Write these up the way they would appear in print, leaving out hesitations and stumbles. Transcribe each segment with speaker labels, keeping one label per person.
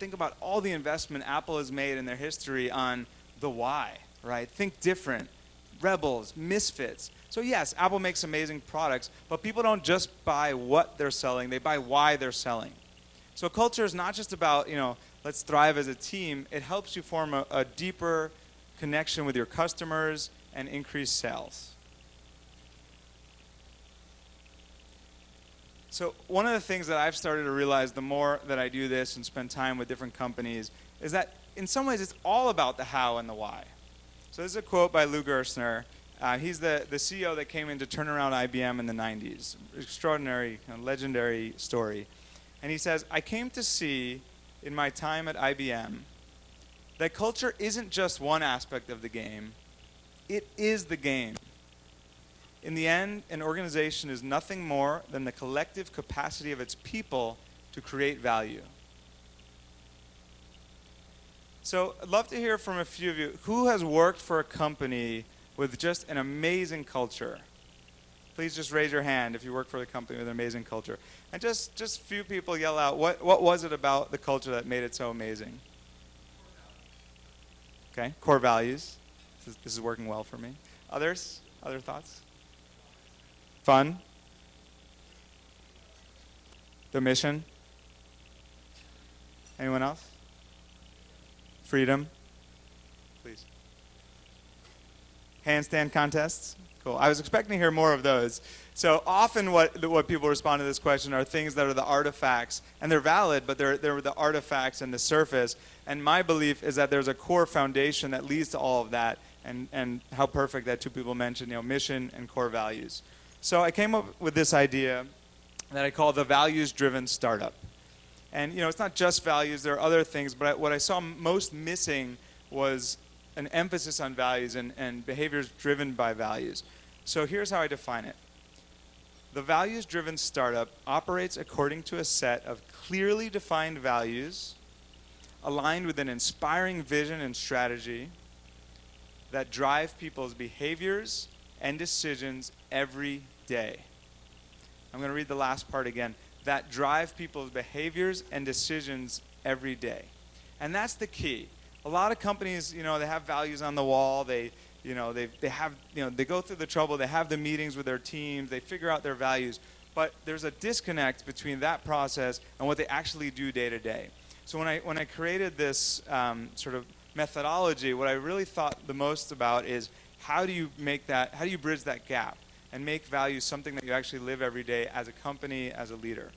Speaker 1: think about all the investment Apple has made in their history on the why, right? Think different, rebels, misfits. So yes, Apple makes amazing products, but people don't just buy what they're selling, they buy why they're selling. So culture is not just about, let's thrive as a team. It helps you form a deeper connection with your customers and increase sales. So one of the things that I've started to realize the more that I do this and spend time with different companies is that in some ways it's all about the how and the why. So this is a quote by Lou Gerstner. He's the CEO that came in to turn around IBM in the 90s. Extraordinary, legendary story. And he says, I came to see in my time at IBM that culture isn't just one aspect of the game. It is the game. In the end, an organization is nothing more than the collective capacity of its people to create value. So I'd love to hear from a few of you. Who has worked for a company with just an amazing culture? Please just raise your hand if you work for a company with an amazing culture. And just few people yell out, what was it about the culture that made it so amazing? Okay, core values. This is working well for me. Others? Other thoughts? Fun? The mission? Anyone else? Freedom? Please. Handstand contests? Cool. I was expecting to hear more of those. So often what people respond to this question are things that are the artifacts, and they're valid, but they're the artifacts and the surface. And my belief is that there's a core foundation that leads to all of that, and how perfect that two people mentioned, mission and core values. So I came up with this idea that I call the values-driven startup. And it's not just values, there are other things, but what I saw most missing was an emphasis on values and behaviors driven by values. So here's how I define it. The values-driven startup operates according to a set of clearly defined values aligned with an inspiring vision and strategy that drive people's behaviors and decisions every day. I'm going to read the last part again. That drive people's behaviors and decisions every day. And that's the key. A lot of companies, they have values on the wall. They go through the trouble. They have the meetings with their teams. They figure out their values. But there's a disconnect between that process and what they actually do day to day. So when I created this sort of methodology, what I really thought the most about is how do you bridge that gap and make values something that you actually live every day as a company, as a leader.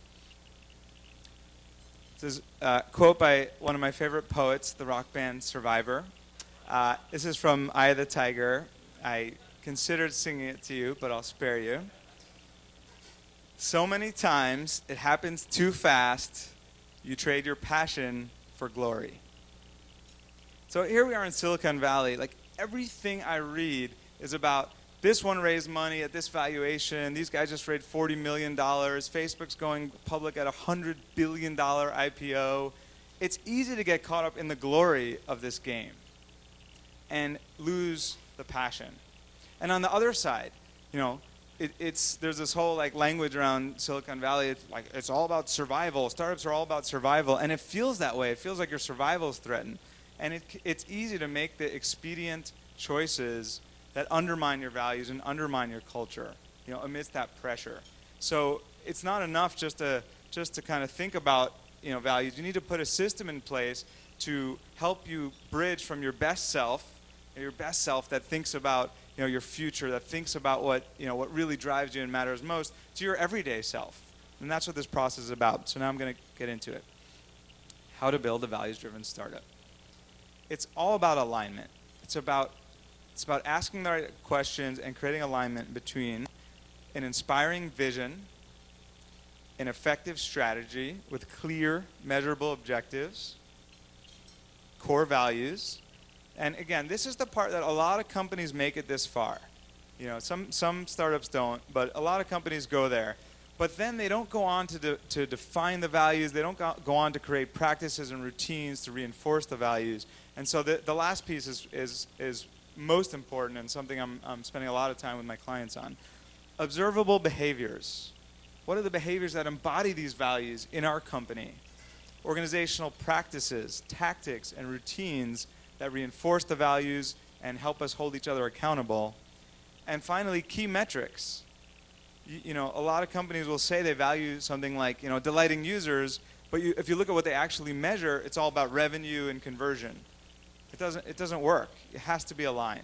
Speaker 1: This is a quote by one of my favorite poets, the rock band Survivor. This is from Eye of the Tiger. I considered singing it to you, but I'll spare you. So many times it happens too fast, you trade your passion for glory. So here we are in Silicon Valley. Like everything I read is about this one raised money at this valuation. These guys just raised $40 million. Facebook's going public at a $100 billion IPO. It's easy to get caught up in the glory of this game and lose the passion. And on the other side, there's this whole language around Silicon Valley. It's all about survival. Startups are all about survival, and it feels that way. It feels like your survival is threatened, and it's easy to make the expedient choices that undermine your values and undermine your culture, amidst that pressure. So it's not enough just to kind of think about values. You need to put a system in place to help you bridge from your best self that thinks about your future, that thinks about what really drives you and matters most, to your everyday self. And that's what this process is about. So now I'm going to get into it. How to build a values-driven startup. It's all about alignment. It's about asking the right questions and creating alignment between an inspiring vision, an effective strategy with clear, measurable objectives, core values. And again, this is the part that a lot of companies make it this far. Some startups don't, but a lot of companies go there. But then they don't go on to define the values. They don't go on to create practices and routines to reinforce the values. And so the last piece is most important and something I'm spending a lot of time with my clients on. Observable behaviors. What are the behaviors that embody these values in our company? organizational practices, tactics, and routines that reinforce the values and help us hold each other accountable. And finally, key metrics. A lot of companies will say they value something like, delighting users, but if you look at what they actually measure, it's all about revenue and conversion. It doesn't work. It has to be aligned.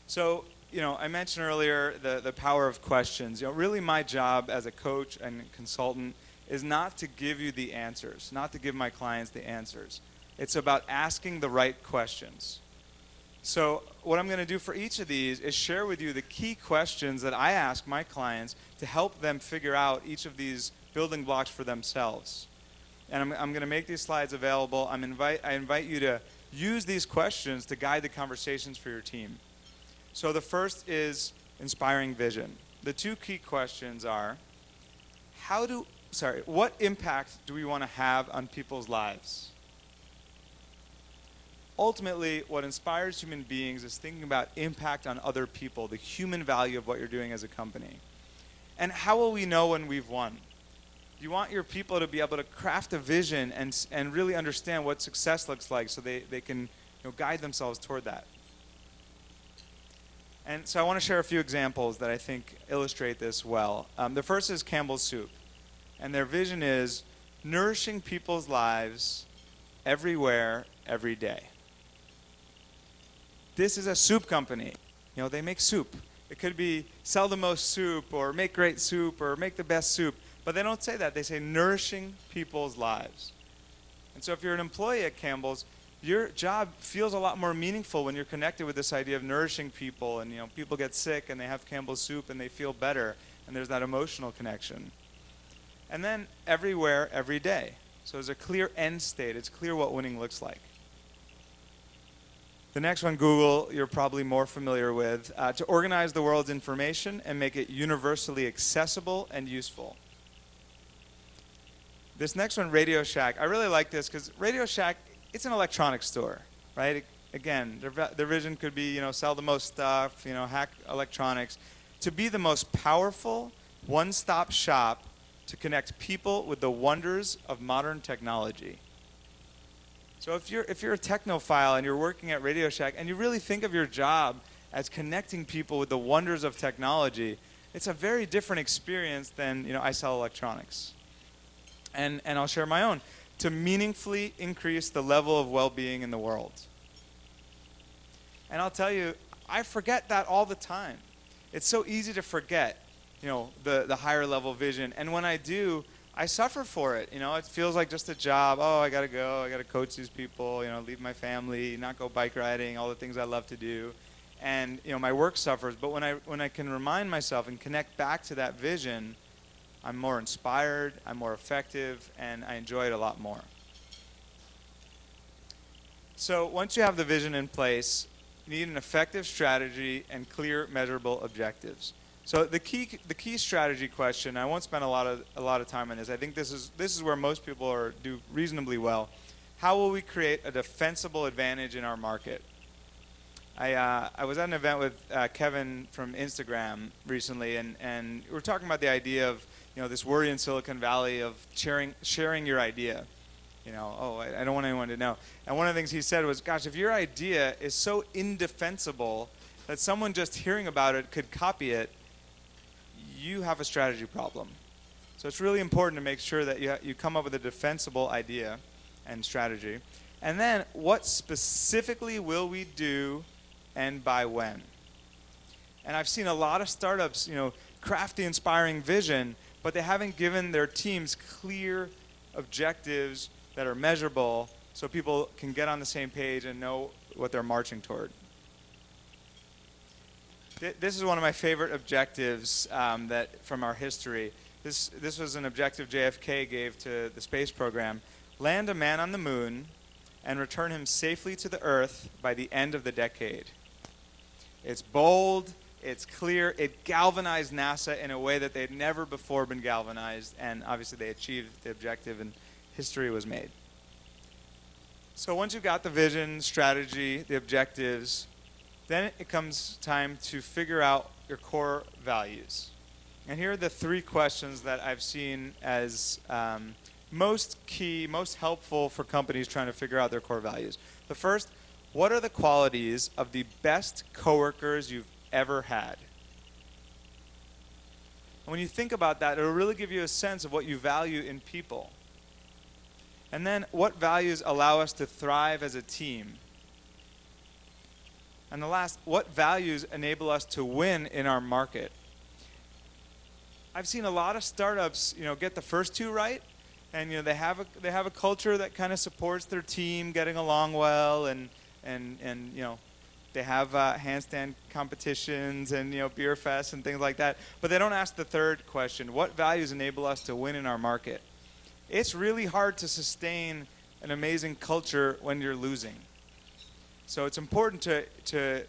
Speaker 1: So, I mentioned earlier the power of questions. Really my job as a coach and consultant is not to give you the answers, not to give my clients the answers. It's about asking the right questions. So what I'm going to do for each of these is share with you the key questions that I ask my clients to help them figure out each of these building blocks for themselves. And I'm going to make these slides available. I invite you to use these questions to guide the conversations for your team. So the first is inspiring vision. The two key questions are, what impact do we want to have on people's lives? Ultimately, what inspires human beings is thinking about impact on other people, the human value of what you're doing as a company. And how will we know when we've won? You want your people to be able to craft a vision and really understand what success looks like so they can guide themselves toward that. And so I want to share a few examples that I think illustrate this well. The first is Campbell's Soup. And their vision is nourishing people's lives everywhere, every day. This is a soup company. They make soup. It could be sell the most soup or make great soup or make the best soup. But they don't say that. They say nourishing people's lives. And so if you're an employee at Campbell's, your job feels a lot more meaningful when you're connected with this idea of nourishing people. And people get sick and they have Campbell's soup and they feel better. And there's that emotional connection. And then everywhere, every day. So there's a clear end state. It's clear what winning looks like. The next one, Google, you're probably more familiar with, to organize the world's information and make it universally accessible and useful. This next one, Radio Shack, I really like this because Radio Shack, it's an electronics store, right? Again, their vision could be, sell the most stuff, hack electronics. To be the most powerful one-stop shop to connect people with the wonders of modern technology. So if you're a technophile and you're working at Radio Shack and you really think of your job as connecting people with the wonders of technology, it's a very different experience than I sell electronics. And I'll share my own. To meaningfully increase the level of well-being in the world. And I'll tell you, I forget that all the time. It's so easy to forget, the higher level vision. And when I do, I suffer for it. It feels like just a job. Oh, I got to go. I got to coach these people, leave my family, not go bike riding, all the things I love to do. And, my work suffers. But when I can remind myself and connect back to that vision, I'm more inspired, I'm more effective, and I enjoy it a lot more. So once you have the vision in place, you need an effective strategy and clear, measurable objectives. So the key strategy question, I won't spend a lot of time on this. I think this is where most people do reasonably well. How will we create a defensible advantage in our market? I was at an event with Kevin from Instagram recently, and we were talking about the idea of this worry in Silicon Valley of sharing your idea. I don't want anyone to know. And one of the things he said was, gosh, if your idea is so indefensible that someone just hearing about it could copy it, you have a strategy problem. So it's really important to make sure that you come up with a defensible idea and strategy. And then what specifically will we do and by when? And I've seen a lot of startups, craft the inspiring vision, but they haven't given their teams clear objectives that are measurable so people can get on the same page and know what they're marching toward. This is one of my favorite objectives from our history. This was an objective JFK gave to the space program. Land a man on the moon and return him safely to the Earth by the end of the decade. It's bold, it's clear, it galvanized NASA in a way that they'd never before been galvanized, and obviously they achieved the objective and history was made. So once you've got the vision, strategy, the objectives, then it comes time to figure out your core values. And here are the 3 questions that I've seen as most key, most helpful for companies trying to figure out their core values. The first, what are the qualities of the best coworkers you've ever had? And when you think about that, it'll really give you a sense of what you value in people. And then, what values allow us to thrive as a team? And the last, what values enable us to win in our market? I've seen a lot of startups, get the first 2 right, and they have a culture that kind of supports their team getting along well, and they have handstand competitions and beer fests and things like that. But they don't ask the third question: what values enable us to win in our market? It's really hard to sustain an amazing culture when you're losing. So it's important to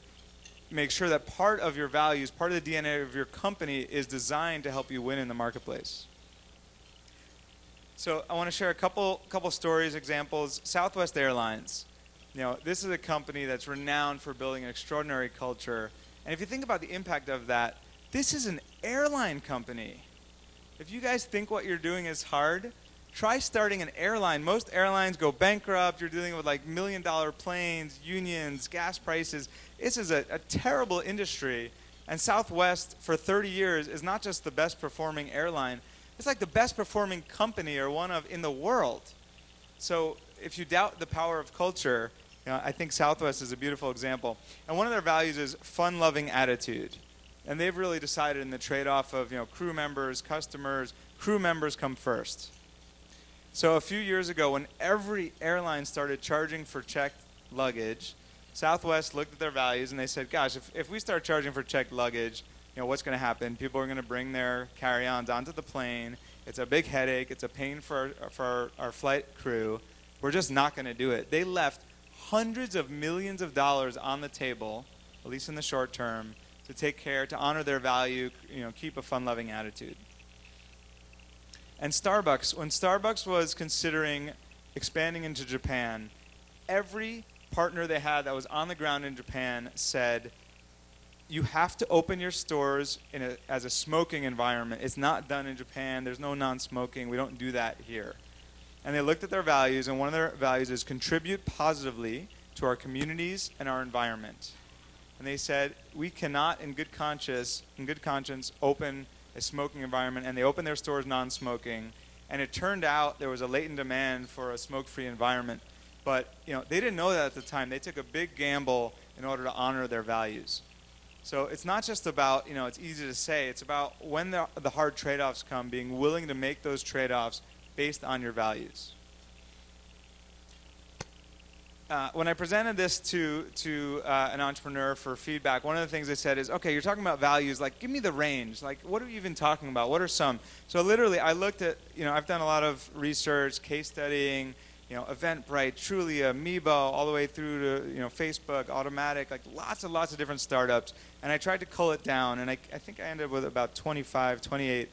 Speaker 1: make sure that part of your values, part of the DNA of your company, is designed to help you win in the marketplace. So I want to share a couple stories, examples. Southwest Airlines. This is a company that's renowned for building an extraordinary culture. And if you think about the impact of that, this is an airline company. If you guys think what you're doing is hard, try starting an airline. Most airlines go bankrupt. You're dealing with like $1 million planes, unions, gas prices. This is a terrible industry. And Southwest, for 30 years, is not just the best performing airline. It's like the best performing company or one of in the world. So if you doubt the power of culture, I think Southwest is a beautiful example. And one of their values is fun-loving attitude. And they've really decided in the trade-off of crew members, customers, crew members come first. So a few years ago, when every airline started charging for checked luggage, Southwest looked at their values and they said, gosh, if we start charging for checked luggage, what's going to happen? People are going to bring their carry-ons onto the plane. It's a big headache. It's a pain for our flight crew. We're just not going to do it. They left hundreds of millions of dollars on the table, at least in the short term, to take care, to honor their value, keep a fun-loving attitude. And Starbucks, when Starbucks was considering expanding into Japan, every partner they had that was on the ground in Japan said, you have to open your stores as a smoking environment. It's not done in Japan. There's no non-smoking. We don't do that here. And they looked at their values, and one of their values is contribute positively to our communities and our environment. And they said, we cannot, in good conscience, open a smoking environment. And they opened their stores non-smoking. And it turned out there was a latent demand for a smoke-free environment. But they didn't know that at the time. They took a big gamble in order to honor their values. So it's not just about, it's easy to say. It's about when the hard trade-offs come, being willing to make those trade-offs based on your values. When I presented this to an entrepreneur for feedback, one of the things they said is, okay, you're talking about values, like give me the range. Like what are you even talking about? What are some? So literally I looked at, I've done a lot of research, case studying, Eventbrite, Trulia, Meebo, all the way through to Facebook, Automatic, like lots and lots of different startups. And I tried to cull it down, and I think I ended up with about 25, 28.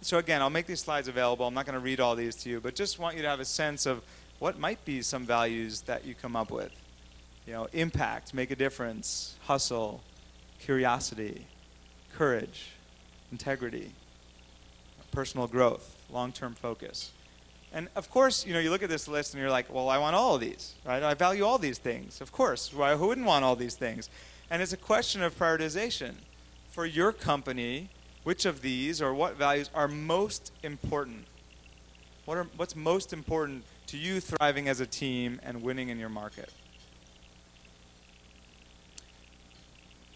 Speaker 1: So again, I'll make these slides available. I'm not going to read all these to you, but just want you to have a sense of what might be some values that you come up with. Impact, make a difference, hustle, curiosity, courage, integrity, personal growth, long-term focus. And of course, you look at this list and you're like, well, I want all of these, right? I value all these things. Of course, who wouldn't want all these things? And it's a question of prioritization. For your company, which of these or what values are most important? What's most important to you thriving as a team and winning in your market?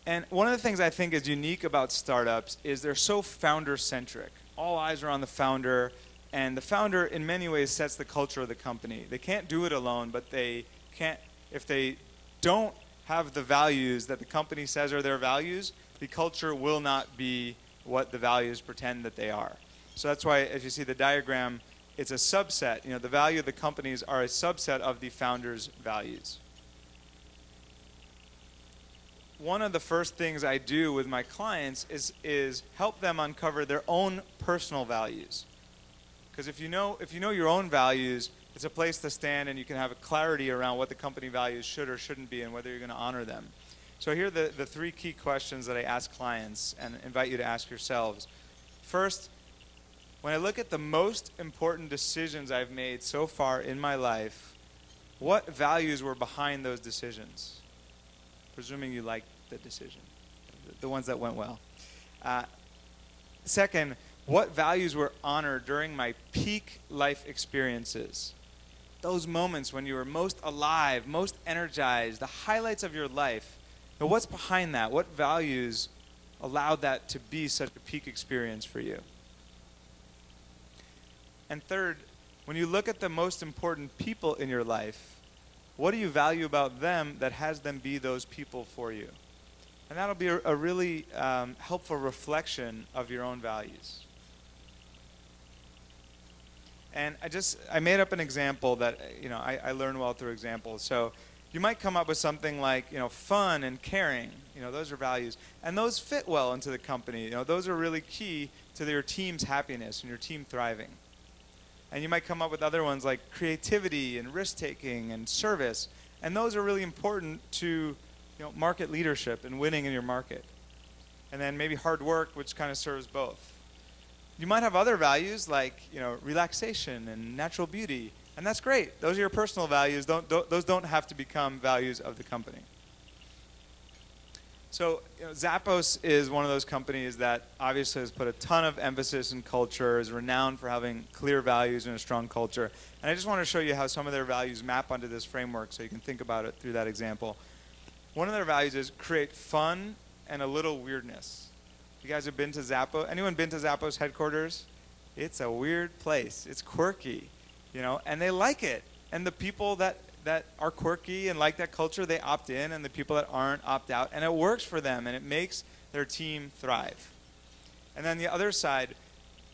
Speaker 1: And one of the things I think is unique about startups is they're so founder-centric. All eyes are on the founder. And the founder, in many ways, sets the culture of the company. They can't do it alone, but they can't. If they don't have the values that the company says are their values, the culture will not be what the values pretend that they are. So that's why, as you see the diagram, it's a subset. The value of the companies are a subset of the founder's values. One of the first things I do with my clients is help them uncover their own personal values. Because if you know your own values, it's a place to stand and you can have a clarity around what the company values should or shouldn't be and whether you're going to honor them. So here are the 3 key questions that I ask clients and invite you to ask yourselves. First, when I look at the most important decisions I've made so far in my life, what values were behind those decisions? Presuming you liked the decision, the ones that went well. Second, what values were honored during my peak life experiences? Those moments when you were most alive, most energized, the highlights of your life. Now, what's behind that? What values allowed that to be such a peak experience for you? And third, when you look at the most important people in your life, what do you value about them that has them be those people for you? And that'll be a really helpful reflection of your own values. And I made up an example that I learn well through examples. So you might come up with something like fun and caring. Those are values, and those fit well into the company. Those are really key to your team's happiness and your team thriving. And you might come up with other ones like creativity and risk-taking and service. And those are really important to market leadership and winning in your market. And then maybe hard work, which kind of serves both. You might have other values like relaxation and natural beauty. And that's great. Those are your personal values. Those don't have to become values of the company. So Zappos is one of those companies that obviously has put a ton of emphasis in culture, is renowned for having clear values and a strong culture. And I just want to show you how some of their values map onto this framework so you can think about it through that example. One of their values is create fun and a little weirdness. You guys have been to Zappos? Anyone been to Zappos headquarters? It's a weird place. It's quirky, and they like it. And the people that are quirky and like that culture, they opt in, and the people that aren't opt out. And it works for them, and it makes their team thrive. And then the other side,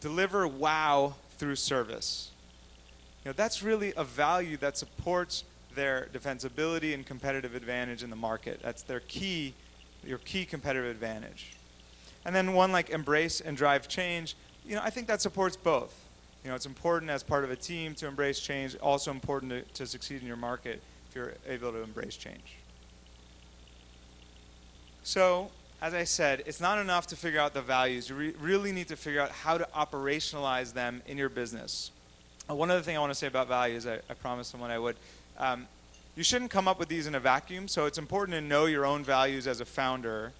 Speaker 1: deliver wow through service. That's really a value that supports their defensibility and competitive advantage in the market. That's your key competitive advantage. And then one like embrace and drive change, I think that supports both. It's important as part of a team to embrace change, also important to succeed in your market if you're able to embrace change. So, as I said, it's not enough to figure out the values. You really need to figure out how to operationalize them in your business. One other thing I want to say about values, I promised someone I would. You shouldn't come up with these in a vacuum, so it's important to know your own values as a founder.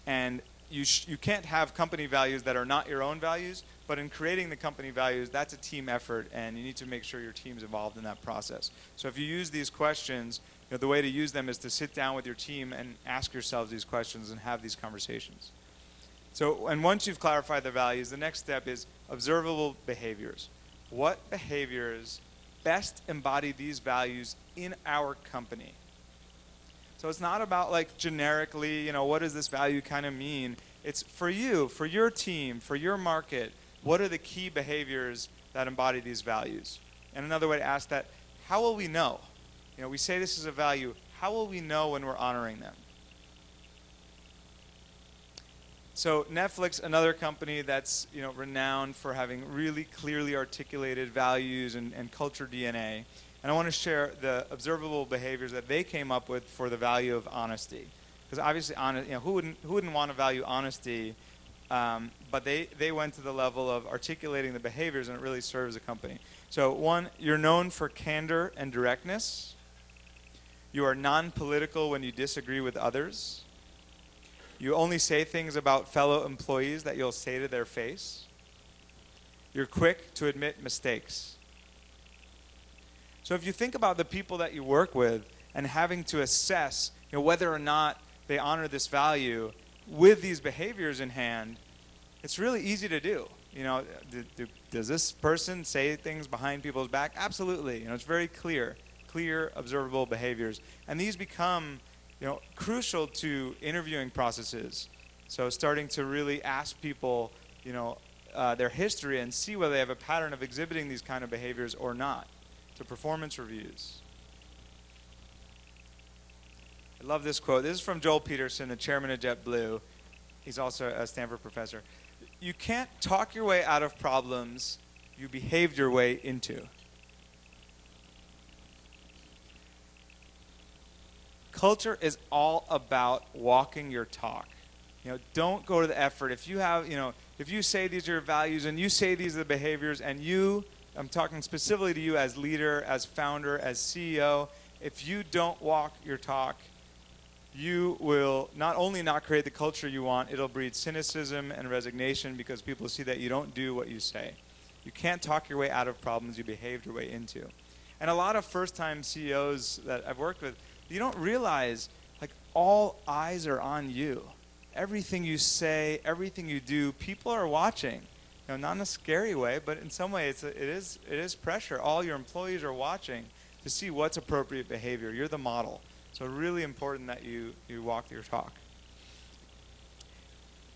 Speaker 1: And you can't have company values that are not your own values, but in creating the company values, that's a team effort, and you need to make sure your team's involved in that process. So if you use these questions, the way to use them is to sit down with your team and ask yourselves these questions and have these conversations. So, and once you've clarified the values, the next step is observable behaviors. What behaviors best embody these values in our company? So it's not about like generically, what does this value kind of mean? It's for you, for your team, for your market, what are the key behaviors that embody these values? And another way to ask that, how will we know? We say this is a value, how will we know when we're honoring them? So Netflix, another company that's renowned for having really clearly articulated values and culture DNA. And I want to share the observable behaviors that they came up with for the value of honesty. Because obviously, who wouldn't want to value honesty? But they went to the level of articulating the behaviors, and it really serves a company. So one, you're known for candor and directness. You are non-political when you disagree with others. You only say things about fellow employees that you'll say to their face. You're quick to admit mistakes. So if you think about the people that you work with and having to assess whether or not they honor this value with these behaviors in hand, it's really easy to do. Does this person say things behind people's back? Absolutely. It's very clear, observable behaviors. And these become crucial to interviewing processes. So starting to really ask people their history and see whether they have a pattern of exhibiting these kind of behaviors or not. To performance reviews. I love this quote. This is from Joel Peterson, the chairman of JetBlue. He's also a Stanford professor. You can't talk your way out of problems you behaved your way into. Culture is all about walking your talk. Don't go to the effort. If you have, if you say these are your values and you say these are the behaviors and I'm talking specifically to you as leader, as founder, as CEO, if you don't walk your talk, you will not only not create the culture you want, it'll breed cynicism and resignation because people see that you don't do what you say. You can't talk your way out of problems you behaved your way into. And a lot of first-time CEOs that I've worked with, you don't realize, like, all eyes are on you. Everything you say, everything you do, people are watching. Not in a scary way, but in some way it is pressure. All your employees are watching to see what's appropriate behavior. You're the model. So really important that you walk your talk.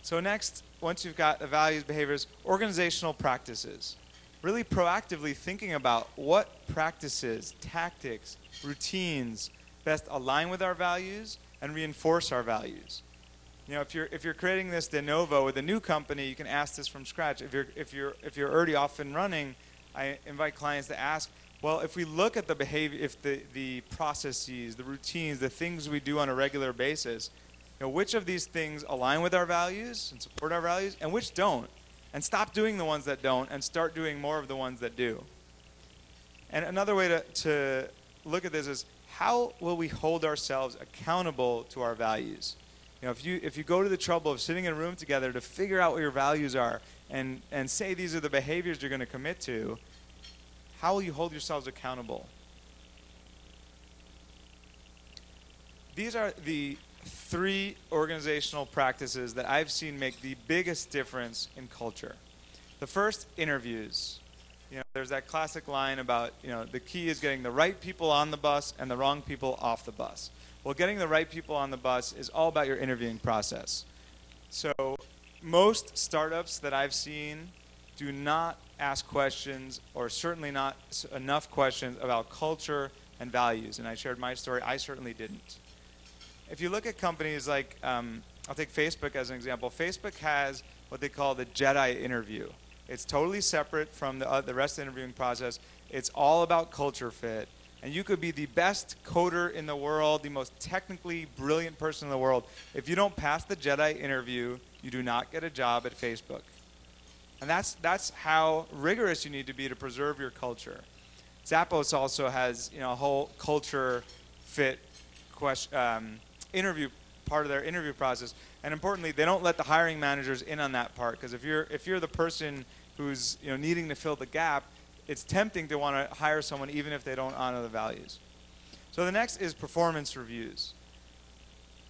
Speaker 1: So next, once you've got the values, behaviors, organizational practices. Really proactively thinking about what practices, tactics, routines best align with our values and reinforce our values. If you're creating this de novo with a new company, you can ask this from scratch. If you're already off and running, I invite clients to ask, well, if we look at the behavior, if the processes, the routines, the things we do on a regular basis, which of these things align with our values and support our values, and which don't? And stop doing the ones that don't and start doing more of the ones that do. And another way to look at this is, how will we hold ourselves accountable to our values? If you go to the trouble of sitting in a room together to figure out what your values are and say these are the behaviors you're going to commit to, how will you hold yourselves accountable? These are the 3 organizational practices that I've seen make the biggest difference in culture. The first, interviews. There's that classic line about, the key is getting the right people on the bus and the wrong people off the bus. Well, getting the right people on the bus is all about your interviewing process. So most startups that I've seen do not ask questions, or certainly not enough questions, about culture and values. And I shared my story. I certainly didn't. If you look at companies like, I'll take Facebook as an example. Facebook has what they call the Jedi interview. It's totally separate from the rest of the interviewing process. It's all about culture fit. And you could be the best coder in the world, the most technically brilliant person in the world. If you don't pass the Jedi interview, you do not get a job at Facebook. And that's how rigorous you need to be to preserve your culture. Zappos also has a whole culture fit interview part of their interview process. And importantly, they don't let the hiring managers in on that part, because if you're the person who's needing to fill the gap, it's tempting to want to hire someone even if they don't honor the values. So the next is performance reviews.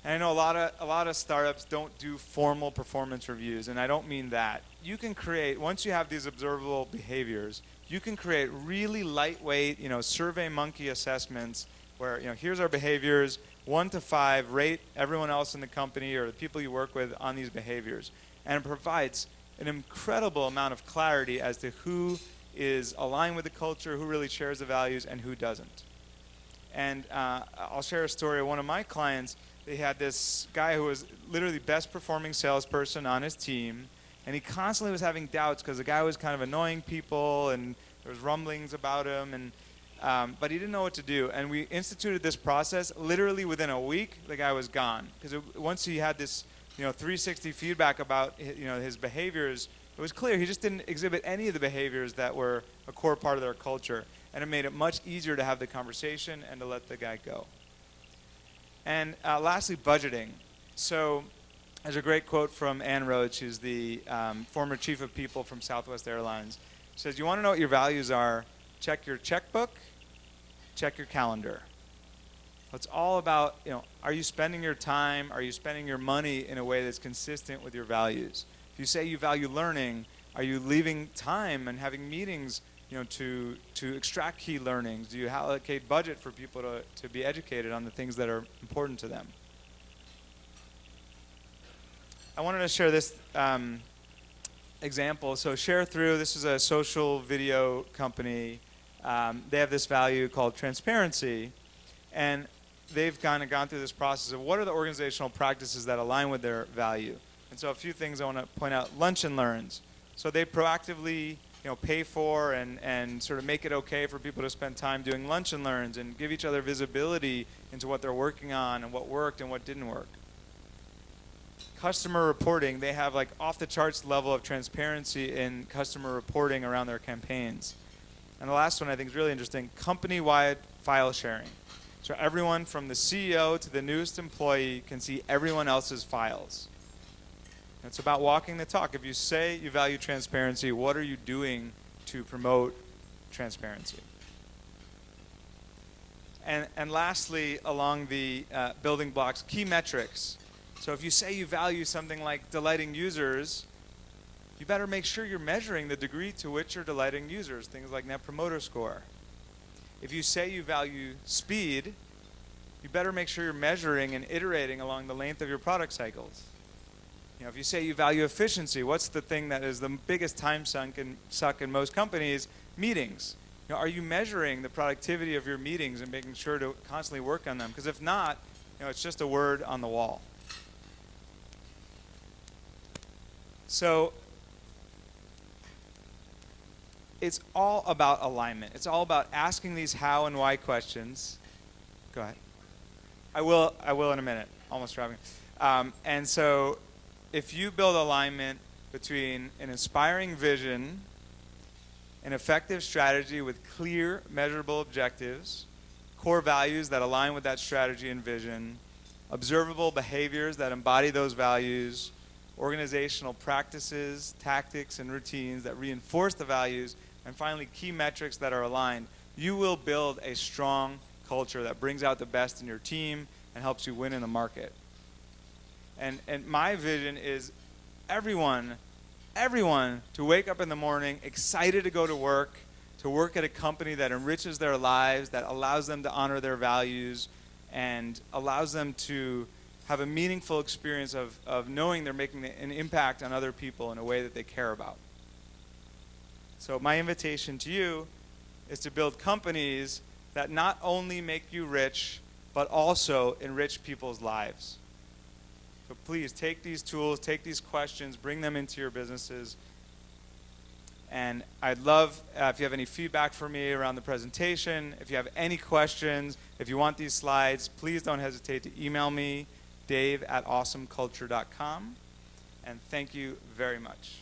Speaker 1: And I know a lot of startups don't do formal performance reviews, and I don't mean that. You can create, once you have these observable behaviors, you can create really lightweight, survey monkey assessments where, here's our behaviors, 1 to 5, rate everyone else in the company or the people you work with on these behaviors. And it provides an incredible amount of clarity as to who is aligned with the culture, who really shares the values, and who doesn't. And I'll share a story of one of my clients. They had this guy who was literally best performing salesperson on his team, and he constantly was having doubts because the guy was kind of annoying people, and there was rumblings about him, and but he didn't know what to do. And we instituted this process. Literally within a week, the guy was gone, because once he had this 360 feedback about his behaviors, it was clear he just didn't exhibit any of the behaviors that were a core part of their culture, and it made it much easier to have the conversation and to let the guy go. And lastly, budgeting. So there's a great quote from Ann Rhodes, who's the former chief of people from Southwest Airlines. She says, you want to know what your values are, check your checkbook, check your calendar. It's all about, are you spending your time, are you spending your money in a way that's consistent with your values? If you say you value learning, are you leaving time and having meetings to extract key learnings? Do you allocate budget for people to be educated on the things that are important to them? I wanted to share this example. So ShareThrough, this is a social video company. They have this value called transparency, and they've kind of gone through this process of what are the organizational practices that align with their value. And so a few things I want to point out. Lunch and learns. So they proactively pay for and sort of make it okay for people to spend time doing lunch and learns and give each other visibility into what they're working on and what worked and what didn't work. customer reporting. They have like off the charts level of transparency in customer reporting around their campaigns. And the last one I think is really interesting, company-wide file sharing. So everyone from the CEO to the newest employee can see everyone else's files. It's about walking the talk. If you say you value transparency, what are you doing to promote transparency? And lastly, along the building blocks, key metrics. So if you say you value something like delighting users, you better make sure you're measuring the degree to which you're delighting users, things like Net Promoter Score. If you say you value speed, you better make sure you're measuring and iterating along the length of your product cycles. You know, if you say you value efficiency, what's the thing that is the biggest time suck in most companies? Meetings. You know, are you measuring the productivity of your meetings and making sure to constantly work on them? Because if not, you know, it's just a word on the wall. So it's all about alignment. It's all about asking these how and why questions. Go ahead. I will in a minute. Almost driving. And so if you build alignment between an inspiring vision, an effective strategy with clear, measurable objectives, core values that align with that strategy and vision, observable behaviors that embody those values, organizational practices, tactics, and routines that reinforce the values, and finally, key metrics that are aligned, you will build a strong culture that brings out the best in your team and helps you win in the market. And my vision is everyone to wake up in the morning excited to go to work at a company that enriches their lives, that allows them to honor their values, and allows them to have a meaningful experience of knowing they're making an impact on other people in a way that they care about. So my invitation to you is to build companies that not only make you rich, but also enrich people's lives. So please take these tools, take these questions, bring them into your businesses. And I'd love if you have any feedback for me around the presentation, if you have any questions, if you want these slides, please don't hesitate to email me, dave@awesomeculture.com. And thank you very much.